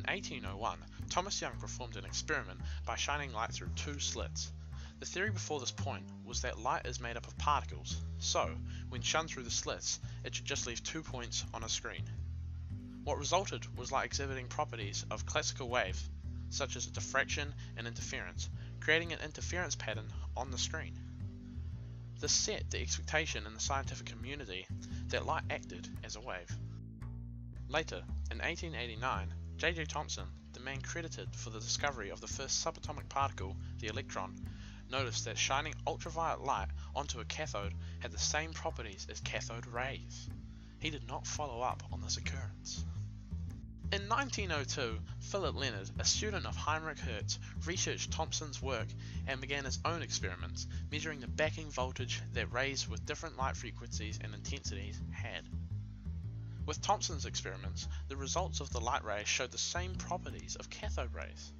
1801, Thomas Young performed an experiment by shining light through two slits. The theory before this point was that light is made up of particles, so when shone through the slits, it should just leave 2 points on a screen. What resulted was light exhibiting properties of classical waves, such as diffraction and interference, creating an interference pattern on the screen. This set the expectation in the scientific community that light acted as a wave. Later, in 1889, J.J. Thompson, the man credited for the discovery of the first subatomic particle, the electron, noticed that shining ultraviolet light onto a cathode had the same properties as cathode rays. He did not follow up on this occurrence. In 1902, Philip Lenard, a student of Heinrich Hertz, researched Thompson's work and began his own experiments, measuring the backing voltage that rays with different light frequencies and intensities had. With Thompson's experiments, the results of the light rays showed the same properties of cathode rays.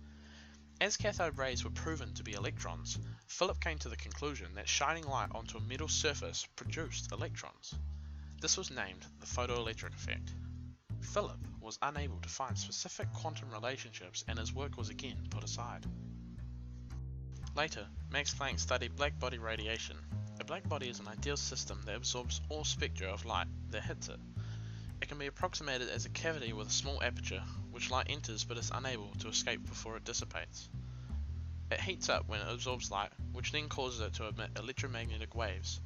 As cathode rays were proven to be electrons, Philip came to the conclusion that shining light onto a metal surface produced electrons. This was named the photoelectric effect. Philip was unable to find specific quantum relationships and his work was again put aside. Later, Max Planck studied blackbody radiation. A blackbody is an ideal system that absorbs all spectra of light that hits it. It can be approximated as a cavity with a small aperture, which light enters but is unable to escape before it dissipates. It heats up when it absorbs light, which then causes it to emit electromagnetic waves.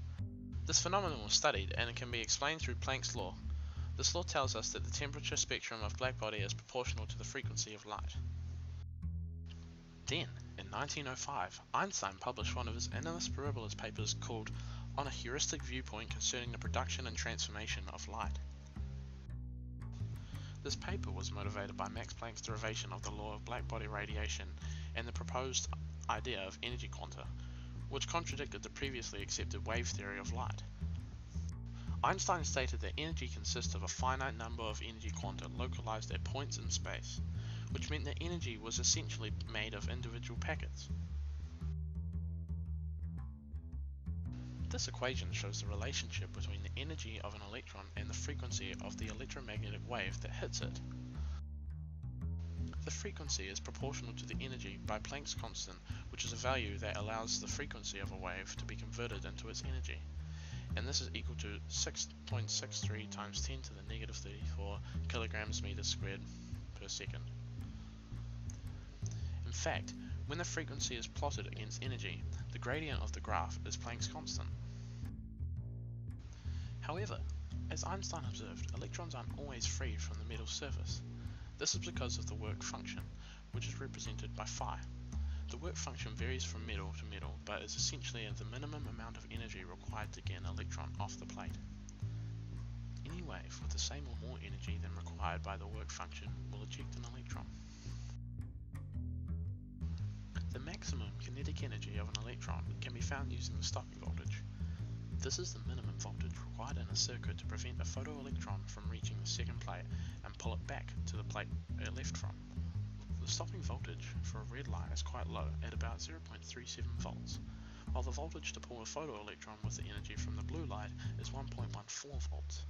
This phenomenon was studied and it can be explained through Planck's law. This law tells us that the temperature spectrum of blackbody is proportional to the frequency of light. Then, in 1905, Einstein published one of his Animus Parabolas papers called On a Heuristic Viewpoint Concerning the Production and Transformation of Light. This paper was motivated by Max Planck's derivation of the law of blackbody radiation and the proposed idea of energy quanta, which contradicted the previously accepted wave theory of light. Einstein stated that energy consists of a finite number of energy quanta localized at points in space, which meant that energy was essentially made of individual packets. This equation shows the relationship between the energy of an electron and the frequency of the electromagnetic wave that hits it. The frequency is proportional to the energy by Planck's constant, which is a value that allows the frequency of a wave to be converted into its energy, and this is equal to 6.63 times 10 to the negative 34 kilograms meters squared per second. In fact, when the frequency is plotted against energy, the gradient of the graph is Planck's constant. However, as Einstein observed, electrons aren't always free from the metal surface. This is because of the work function, which is represented by phi. The work function varies from metal to metal, but is essentially the minimum amount of energy required to get an electron off the plate. Any wave with the same or more energy than required by the work function will eject an electron. The maximum kinetic energy of an electron can be found using the stopping voltage. This is the minimum voltage required in a circuit to prevent a photoelectron from reaching the second plate and pull it back to the plate it left from. The stopping voltage for a red light is quite low, at about 0.37 volts, while the voltage to pull a photoelectron with the energy from the blue light is 1.14 volts.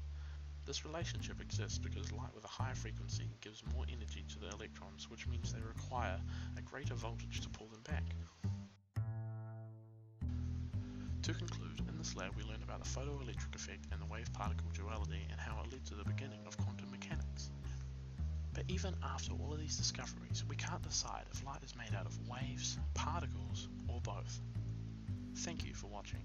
This relationship exists because light with a higher frequency gives more energy to the electrons, which means they require a greater voltage to pull them back. To conclude, in this lab we learned about the photoelectric effect and the wave-particle duality and how it led to the beginning of quantum mechanics. But even after all of these discoveries, we can't decide if light is made out of waves, particles, or both. Thank you for watching.